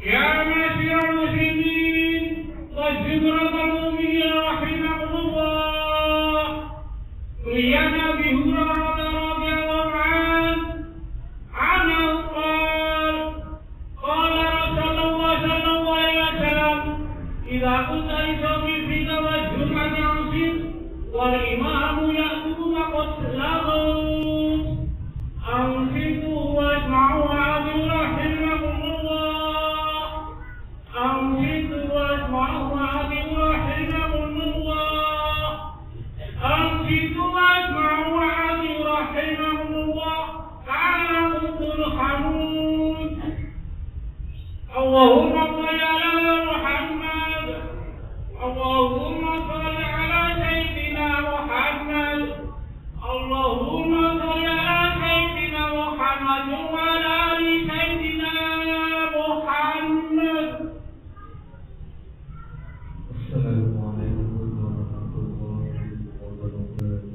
يا معشر المسلمين والزمرة المؤمنين رحمكم الله، روينا أبي هريرة رضي الله عنه قال رسول الله صلى الله عليه وسلم: إذا كنت لصوم الفيل والجمعة أنصت والإمام يأمر قتله أنصتوا واسمعوا وأطيعوا رحمكم الله. أنصتوا واسمعوا وأطيعوا رحمكم الله. أنصتوا واسمعوا وأطيعوا رحمكم الله. تعالى الحمود. اللهم صل على محمد. اللهم صل على سيدنا محمد. اللهم صل على سيدنا محمد وعلى آل سيدنا محمد. السلام عليكم ورحمة الله وبركاته.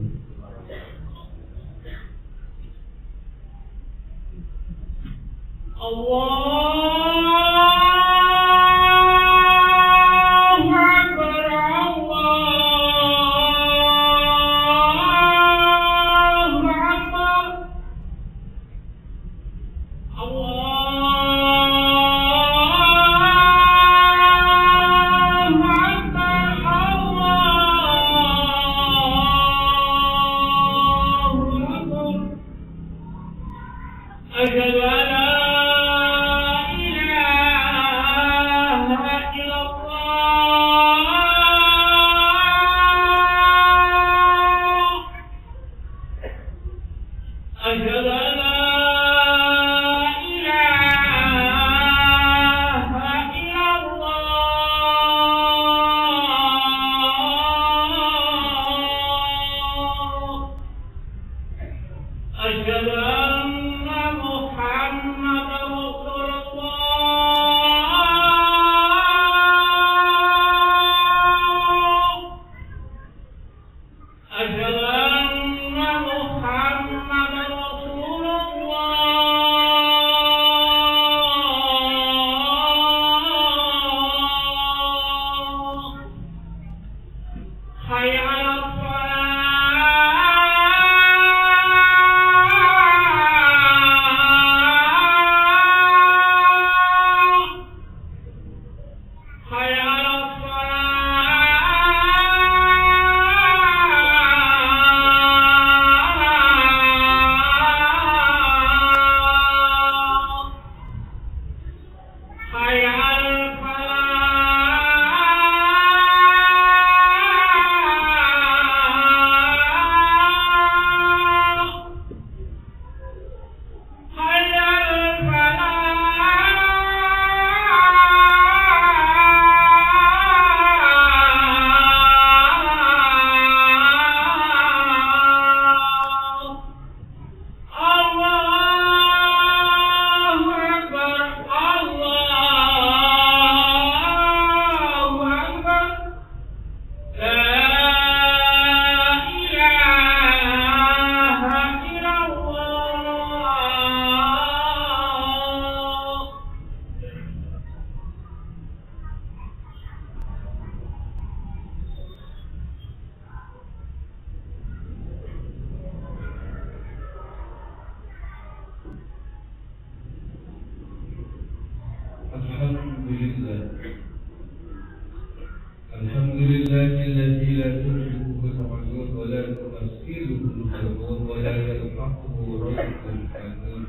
الحمد لله الذي لا تدركه العيون ولا تمثله القلوب ولا يلحقه رزق الحنون،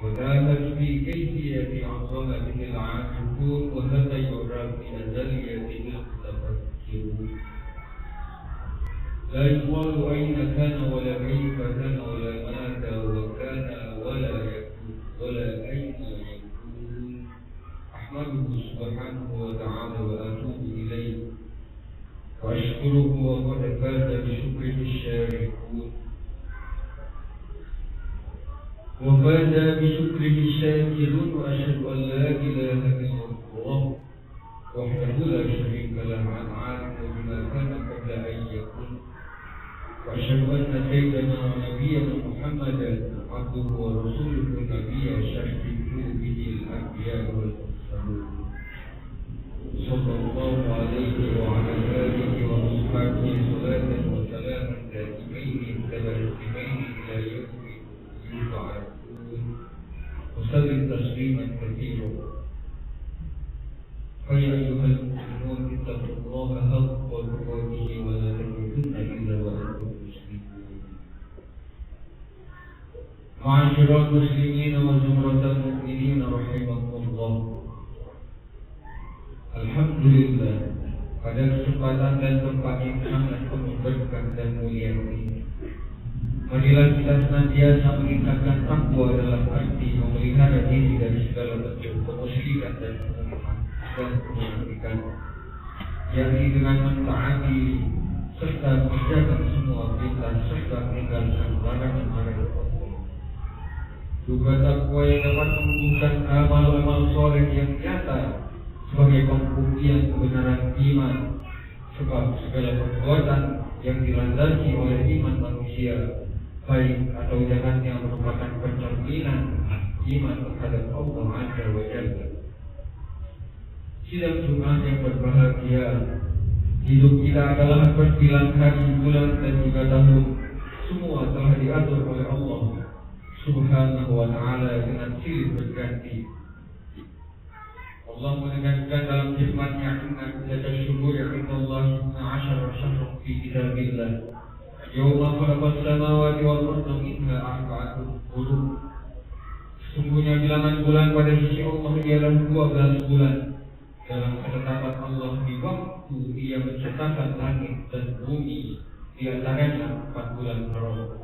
وذهبت في كيفية عظمته العاشقون وهذا يرى في أزليته المتفكرون. لا يقال أين كان ولا كيف كان ولا متى وكان ولا يكون ولا أين يكون. أحمده سبحانه وتعالى وأتوب إليه وأشكره وقد فاز بشكره الشاركون وفاز بشكره الشاكرون. وأشهد أن لا إله إلا الله وحده لا شريك له عن عالم بما كان قبل أن يكون. وأشهد أن سيدنا ونبينا محمدا عبده ورسوله النبي شرفه به الأنبياء والمرسلين وسلم تسليما كثيرا. فيا أيها المؤمنون اتقوا الله حق تقاته ولا تموتن إلا وأنتم مسلمون. معاشر المسلمين وزمرة المؤمنين رحمكم الله. Alhamdulillah, pada kesempatan dan tempat yang sangat penuh berkah dan mulia ini, marilah kita senantiasa meningkatkan takwa dalam arti memelihara diri dari segala bentuk kemusyrikan dan kemunafikan, yakni dengan mentaati serta mengerjakan semua perintah serta meninggalkan larangan-larangan Allah. Juga takwa yang dapat menumbuhkan amal-amal soleh yang nyata sebagai pembuktian kebenaran iman, sebab segala perbuatan yang dilandasi oleh iman manusia, baik atau jahatnya, merupakan pencerminan iman terhadap Allah Azza wa Jalla. Sidang Jumat yang berbahagia, hidup kita adalah berbilang hari, bulan dan juga tahun, semua telah diatur oleh Allah Subhanahu wa Ta'ala dengan silih berganti. Allah menegaskan dalam firman-Nya, "Inna iddatal syuhuri 'inda Allahi 12 syahran fi kitabillah, yawma khalaqas samawati wal arda minha arba'atun hurum." Sesungguhnya bilangan bulan pada sisi Allah ialah 12 bulan dalam ketetapan Allah di waktu Ia menciptakan langit dan bumi, di antaranya 4 bulan haram.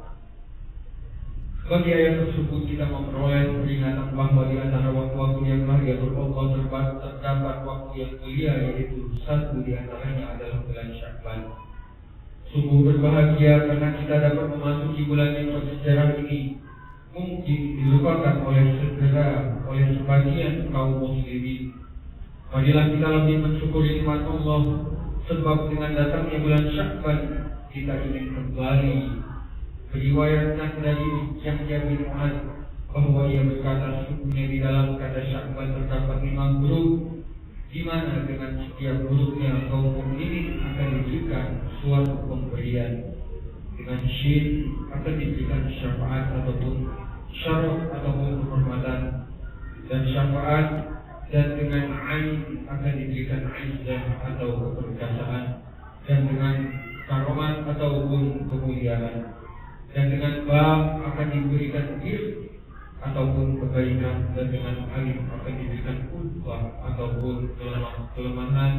Bagi ayat tersebut kita memperoleh peringatan bahwa di antara waktu-waktu yang lahir Allah terdapat waktu yang mulia, yaitu satu di antaranya adalah bulan Sya'ban. Sungguh berbahagia karena kita dapat memasuki bulan yang bersejarah ini. Mungkin dilupakan oleh sebagian kaum muslimin. Marilah kita lebih mensyukuri nikmat Allah, sebab dengan datangnya bulan Sya'ban kita ingin kembali. Diriwayatkan dari Yahya bin Mu'adz bahwa ia berkata, sesungguhnya di dalam kata Sya'ban terdapat 5 huruf, di mana dengan setiap hurufnya kaum mukminin akan diberikan suatu pemberian. Dengan syin akan diberikan syafaat ataupun syaraf ataupun kehormatan, dan syafaat, dan dengan ain akan diberikan izzah atau keperkasaan, dan dengan karomat ataupun kemuliaan, dan dengan ba akan diberikan bir ataupun kebaikan, dan dengan alif akan diberikan ulfah ataupun kelemah kelembutan,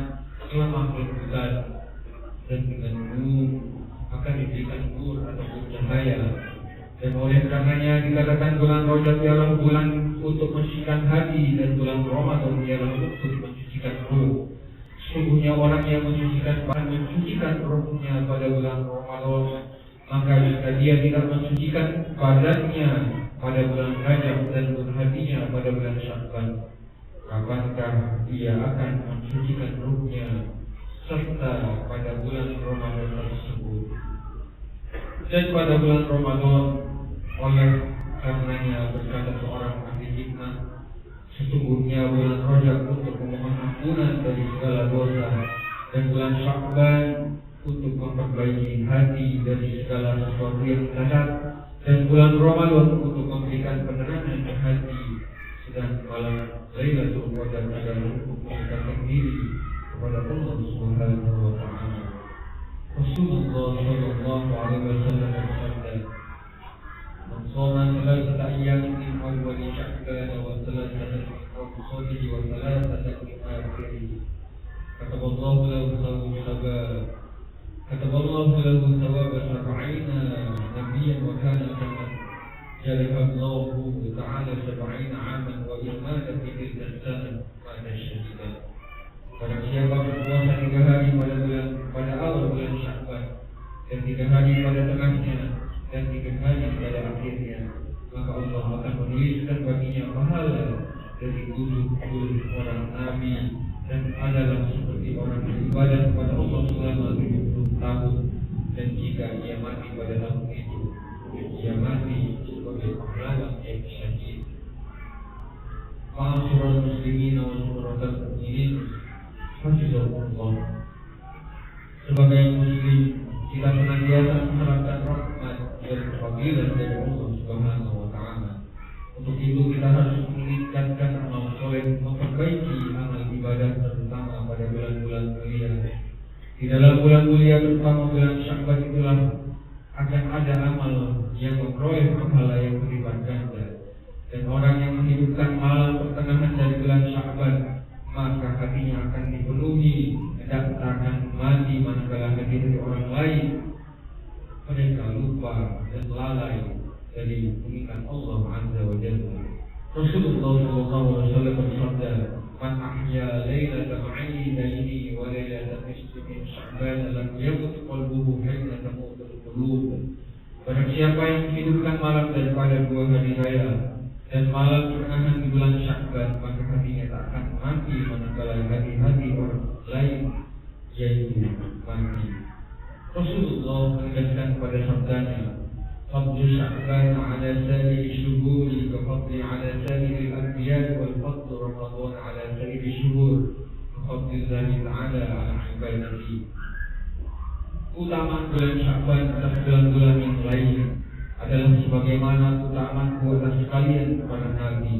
dan dengan nur akan diberikan nur ataupun cahaya. Dan oleh karenanya dikatakan bulan Rajab ialah bulan untuk mensucikan hati, dan bulan Ramadan ialah untuk mensucikan ruh. Sesungguhnya orang yang mensucikan rohnya pada bulan Ramadan, maka jika dia tidak mensucikan badannya pada bulan Rajab dan hatinya pada bulan Sya'ban, kapankah dia akan mensucikan ruhnya serta pada bulan Ramadan tersebut? Dan pada bulan Ramadan, oleh karenanya berkata seorang ahli hikmah, sesungguhnya bulan Rajab untuk memohon ampunan dari segala dosa, dan bulan Sya'ban untuk memperbaiki hati dari segala sesuatu yang jahat, dan bulan Ramadan untuk memberikan penerangan ke hati, sedang malam Lailatul Qadar adalah untuk mendekatkan diri kepada Allah Subhanahu wa Ta'ala. Rasulullah sallallahu alaihi wasallam bersabda, "Man shoma thalathata ayyamin min awwali Sya'ban wa thalathata min awsatihi wa thalathata min akhirih, kataballahu lahu kataballahu lahu thawaba 70 nabiyyan wa kana kama jalaballahu ta'ala 70 aman wa imana fi tilka as-sanah ma'ana syadidan." Barang siapa berpuasa 3 hari pada awal bulan Sya'ban, dan 3 hari pada tengahnya, dan 3 hari pada akhirnya, maka Allah akan menuliskan baginya pahala dari 70 orang nabi, dan adalah seperti orang beribadah kepada Allah selama 70 tahun. Dan jika ia mati pada tahun itu, ia mati sebagai pahlawan yang syahid. Ma'asyiral muslimin wa syuhratal mu'minin, hafizahullah. Sebagai muslim, kita senantiasa mengharapkan rahmat dan fadilah dari Allah Subhanahu wa Ta'ala. Untuk itu kita harus oleh memperbaiki amal ibadah terutama pada bulan-bulan mulia. Di dalam bulan mulia terutama bulan Sya'ban itulah akan ada amal yang memperoleh pahala yang berlipat ganda. Dan orang yang menghidupkan malam pertengahan dari bulan Sya'ban, maka hatinya akan dipenuhi, dan akan mati manakala hati dari orang lain. Mereka lupa dan lalai dari mengingat Allah Azza wa Jalla. Rasulullah SAW bersabda, "Man ahya lailatan 'aidaini wa lailatan nisfi min Sya'ban lam yamut qalbuhu hina tamutul qulub." Barang siapa yang menghidupkan malam daripada 2 hari raya dan malam pertengahan di bulan Sya'ban, maka hatinya tak akan mati manakala hati-hati orang lain yaitu mati. Rasulullah menegaskan pada sabdanya, "Fadlu Sya'ban 'ala sa'iri syuhuri ka fadli 'ala sa'iri al-anbiya wal fadlu Ramadan 'ala sa'iri syuhur ka fadlillahi ta'ala 'ala ibadihi." Keutamaan bulan Sya'ban atas bulan-bulan yang lain adalah sebagaimana keutamaan atas kalian kepada Nabi.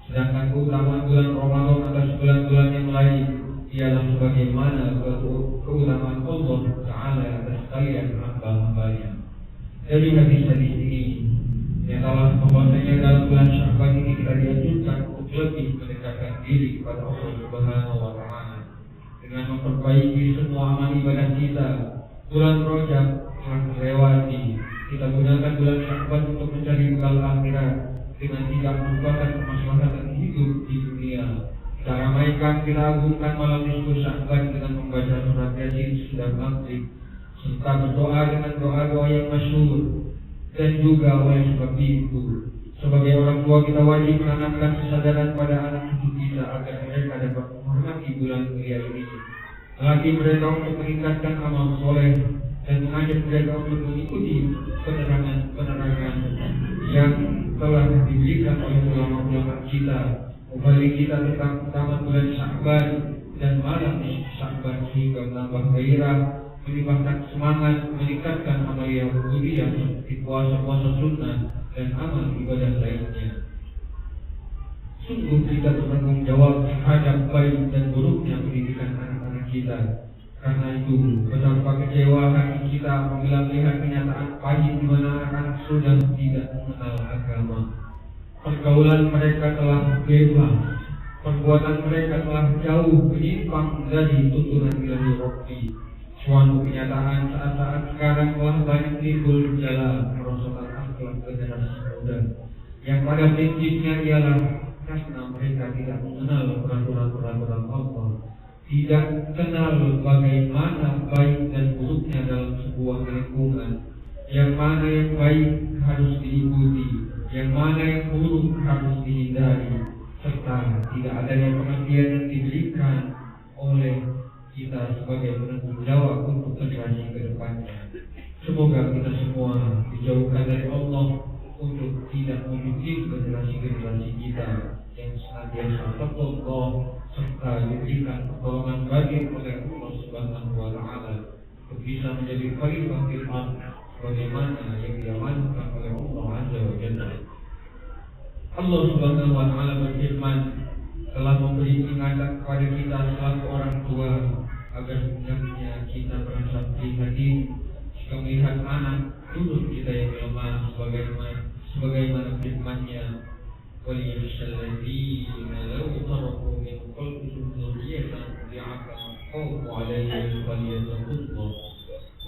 Sedangkan keutamaan bulan Ramadan atas bulan-bulan yang lain ialah sebagaimana keutamaan Allah Ta'ala atas kalian hamba-hambanya. Dari hadis-hadis ini nyatalah bahwasanya dalam bulan Sya'ban ini kita dianjurkan untuk lebih mendekatkan diri kepada Allah Subhanahu wa Ta'ala dengan memperbaiki semua amal ibadah kita. Bulan Rajab telah melewati, kita gunakan bulan Sya'ban untuk mencari bekal akhirat dengan tidak melupakan kemaslahatan hidup di dunia. Kita ramaikan, kita agungkan malam nisfu Sya'ban dengan membaca surat Yasin sudah maghrib, serta berdoa dengan doa-doa yang masyhur. Dan juga oleh sebab itu, sebagai orang tua kita wajib menanamkan kesadaran pada anak cucu kita agar mereka dapat menghormati bulan mulia ini. Melatih mereka untuk meningkatkan amal soleh dan mengajak mereka untuk mengikuti penerangan yang telah diberikan oleh ulama-ulama kita, membalik kita tentang utama bulan Sya'ban dan malam Sya'ban sehingga menambah gairah, melibatkan semangat, meningkatkan amal yang mulia seperti puasa-puasa sunnah dan amal ibadah lainnya. Sungguh kita bertanggung jawab terhadap baik dan buruknya pendidikan anak-anak kita. Karena itu, betapa kecewa hati kita apabila melihat kenyataan pahit di mana anak-anak sudah tidak mengenal agama. Pergaulan mereka telah bebas, perbuatan mereka telah jauh menyimpang dari tuntunan Ilahi Rabbi. Suatu kenyataan saat-saat sekarang telah banyak timbul gejala kerosakan akhlak generasi muda, yang pada prinsipnya ialah karena mereka tidak mengenal peraturan-peraturan Allah, tidak kenal bagaimana baik dan buruknya dalam sebuah lingkungan, yang mana yang baik harus diikuti, yang mana yang buruk harus dihindari, serta tidak adanya pengertian yang diberikan oleh kita sebagai penanggung jawab untuk generasi ke depannya. Semoga kita semua dijauhkan dari Allah untuk tidak membimbing generasi-generasi kita yang senantiasa taqwa serta diberikan pertolongan bagi oleh Allah Subhanahu wa Ta'ala untuk bisa menjadi khalifah fil ardh sebagaimana yang diamanahkan oleh Allah Azza wa Jalla. Allah Subhanahu wa Ta'ala berfirman, telah memberi ingatan kepada kita selaku orang tua agar hendaknya kita merasa prihatin jika melihat anak turun kita yang lemah, sebagaimana firman-Nya, وَلِيَخْشَى لَوْ تَرَكُوا مِنْ خَلْفِهِمْ ذُرِّيَّةً ضِعَافًا خَافُوا عَلَيْهِمْ فَلْيَتَّقُوا اللَّهَ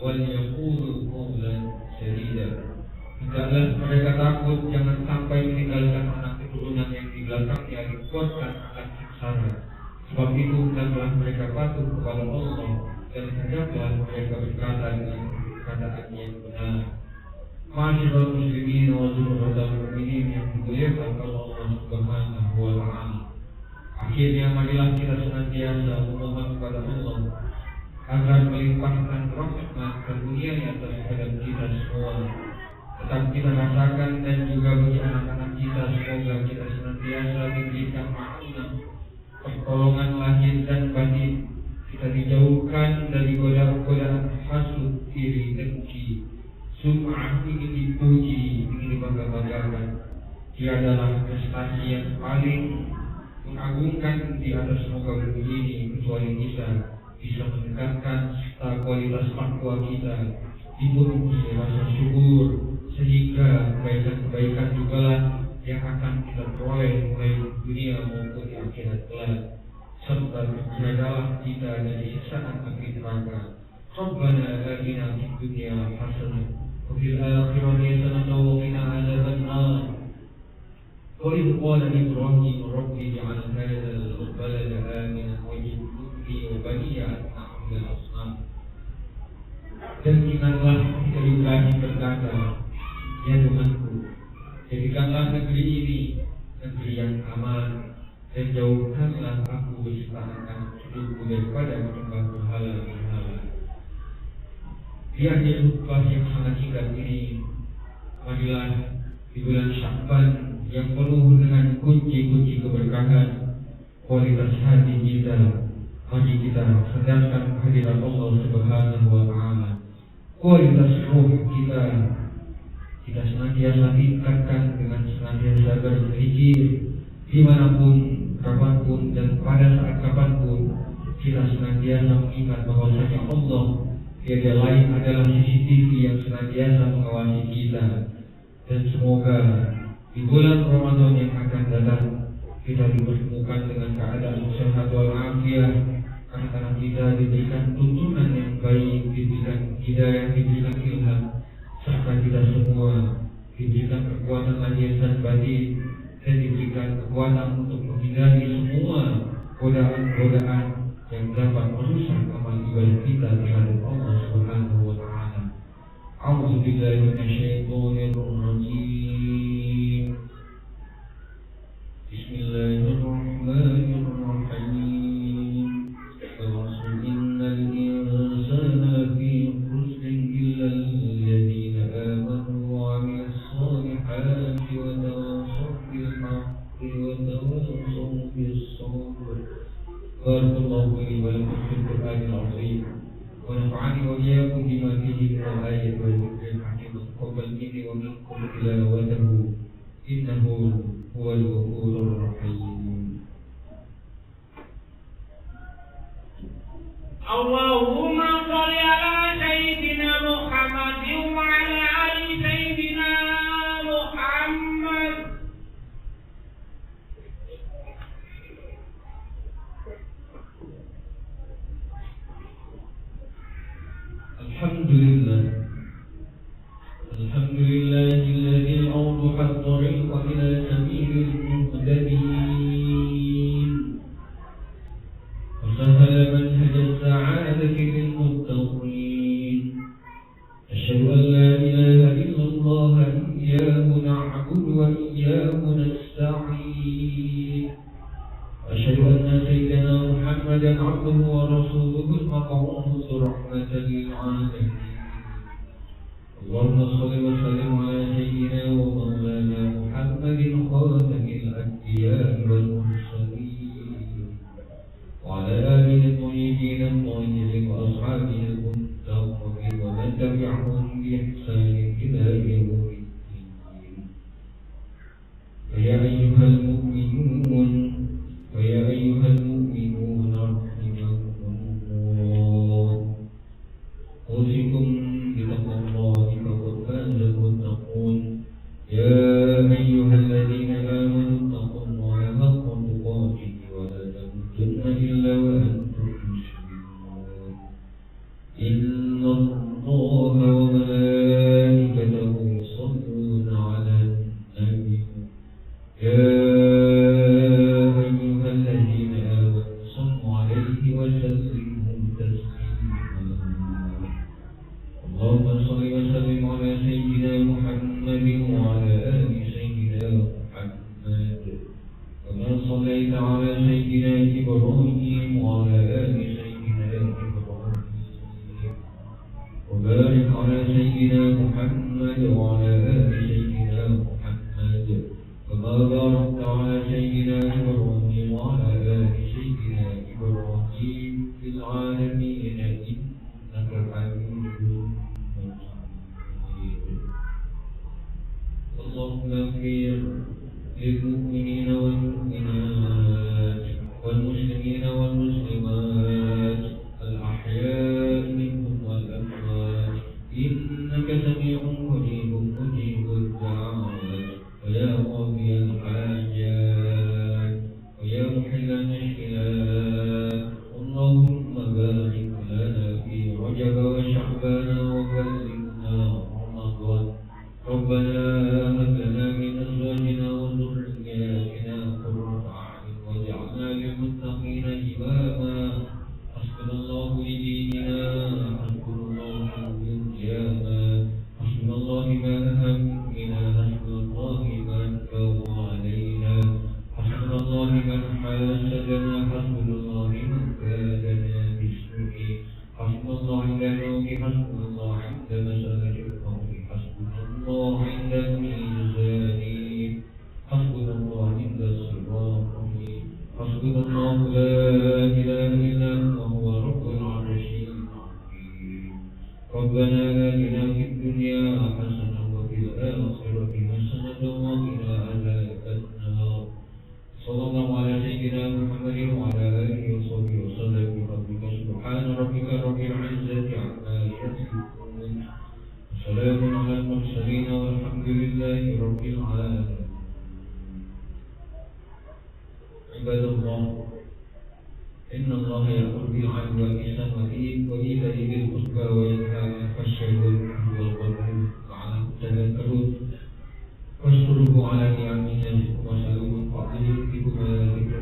وَلْيَقُولُوا قَوْلًا سَدِيدًا. Hendaklah mereka takut jangan sampai meninggalkan anak keturunan yang di belakangnya dikuatkan akan sengsara. Sebab itu hendaklah mereka patuh kepada Allah dan hendaklah mereka berkata dengan perkataan yang benar. Ma'asyiral muslimin wa zumratal mu'minin yang dimuliakan Allah Subhanahu wa Ta'ala. Akhirnya marilah kita senantiasa memohon kepada Allah agar melimpahkan rahmat karunia-Nya terhadap kita semua. Tetap kita rasakan dan juga bagi anak-anak kita, semoga kita senantiasa diberikan ma'unah, pertolongan lahir dan batin. Kita dijauhkan dari godaan-godaan hasud, iri, dengki, sum'ah, ingin dipuji, ingin dibangga-banggakan. Dia adalah prestasi yang paling mengagungkan di atas semoga bumi ini kecuali kita bisa meningkatkan kualitas takwa kita, dipenuhi rasa syukur, sehingga kebaikan-kebaikan juga lah yang akan kita peroleh mulai di dunia maupun di akhirat kelak, serta terjagalah kita dari siksaan api neraka. Rabbana atina fid dunya hasanah wa fil akhirati hasanah wa qina adzabannar. وإذ قال إبراهيم رب اجعل هذا البلد آمنا واجنبني وبني أن نعبد الأصنام. Dan ingatlah ketika Ibrahim berkata, ya Tuhanku, jadikanlah negeri ini negeri yang aman, dan jauhkanlah aku beserta anak cucuku daripada menyembah berhala-berhala. Di akhir khutbah yang sangat singkat ini, marilah di bulan Sya'ban yang penuh dengan kunci-kunci keberkahan, kualitas hati kita, mari kita sadarkan kehadiran Allah Subhanahu wa Ta'ala. Kualitas ruh kita senantiasa tingkatkan dengan senantiasa berzikir dimanapun, kapanpun, dan pada saat kapanpun. Kita senantiasa mengingat bahwasanya Allah tiada lain adalah CCTV yang senantiasa mengawasi kita. Dan semoga di bulan Ramadan yang akan datang kita dipertemukan dengan keadaan sehat walafiat, anak-anak kita diberikan tuntunan yang baik, diberikan hidayah, diberikan ilham, serta kita semua diberikan kekuatan lahir dan batin, dan diberikan kekuatan untuk menghindari semua godaan-godaan yang dapat merusak amal ibadah kita terhadap Allah Subhanahu wa Ta'ala. A'udzu billahi minasyaitonir rajim. Bismillahirrahmanirrahim. Wa innal insana lafi khusrin illa alladhina amanu wa 'amilus solihati wa tawassaw bil haqqi wa tawassaw bis sabr. Barakallahu li wa lakum fil Qur'anil 'azim. Wa nafa'ani wa iyyakum bima fihi min al-ayati wal dhikril hakim. Taqabbal minni wa minkum tilawatahu innahu huwal ghafurur rahim. Allahumma shalli ala sayyidina Muhammadin wa ala ali sayyidina Muhammad. Alhamdulillah, alhamdulillahilladzi awdaha at-tariqa ila sabilil muhtadin wa sahhala manhaja as-sa'adati lil muttaqin. Asyhadu an la ilaha illallah iyyahu na'budu wa iyyahu nasta'in. Asyhadu anna sayyidana Muhammadan 'abduhu wa rasuluhu al-mab'uuth rahmatan lil 'alamin. Allahumma shalli wa sallim ala sayyidina wa maulana Muhammadin khatamil anbiya'i wal mursalin wa ala alihi at-tayyibin at-tahirin wa ashabihi al-muttaqin wa man tabi'ahum bi ihsanin ila yawmid din. Ya ayyuhal mu'minun wa ya ayyuhal mu'minun rahimakumullah. Usikum bitaqwallahi faqad fazal muttaqun. Ya ayyuhalladzina amanu taqullaha haqqa tuqatih wa la tamutunna illa wa antum muslimun. Innallaha wa malaikatahu yusalluna 'alan nabi. Ya ayyuhalladzina amanu sallu 'alaihi wa sallimu taslima. Allahumma shalli wa sallim ala sayyidina Muhammadin wa ala ali sayyidina Muhammad. Kama shallaita ala sayyidina Ibrahim wa ala ali sayyidina Ibrahim. Wa barik ala sayyidina Muhammad wa ala ali sayyidina Muhammad. Kama barakta ala sayyidina Ibrahim wa ala ali sayyidina Ibrahim fil 'alamin innaka Hamidum. اللهم اغفر للمؤمنين والمؤمنات والمسلمين والمسلمات الأحياء منهم والأموات إنك سميع قريب مجيب الدعوات ويا قاضي الحاجات ويا محل المشكلات اللهم بارك لنا في رجب وشعبان وبلغنا رمضان ربنا هب لنا من أزواجنا وذرياتنا قرة أعين واجعلنا للمتقين إماما حسبنا الله لديننا حسبنا الله لدنيانا حسبنا الله ما همنا حسبنا الله من كفر علينا حسبنا الله من حاسدنا حسبنا الله من كادنا بالسوء حسبنا الله عند الموت حسبنا الله عند مسألة القوم حسبنا الله عند الميزان حسبنا الله عند الصراط حسبنا الله لا إله إلا هو رب العرش العظيم ربنا آتنا في الدنيا حسنة وفي الآخرة حسنة وقنا عذاب النار صلى الله على سيدنا محمد وعلى آله وصحبه وسلم بفضلك سبحان ربك رب العزة عما يصفون وسلام على المرسلين والحمد لله رب العالمين. عباد الله إن الله يأمر بالعدل والإحسان وإيتاء ذي القربى وينهى عن الفحشاء والمنكر والبغي لعلكم تذكرون واذكروه على نعمه يزدكم واسألوه من فضله يؤتكم ولا ذكر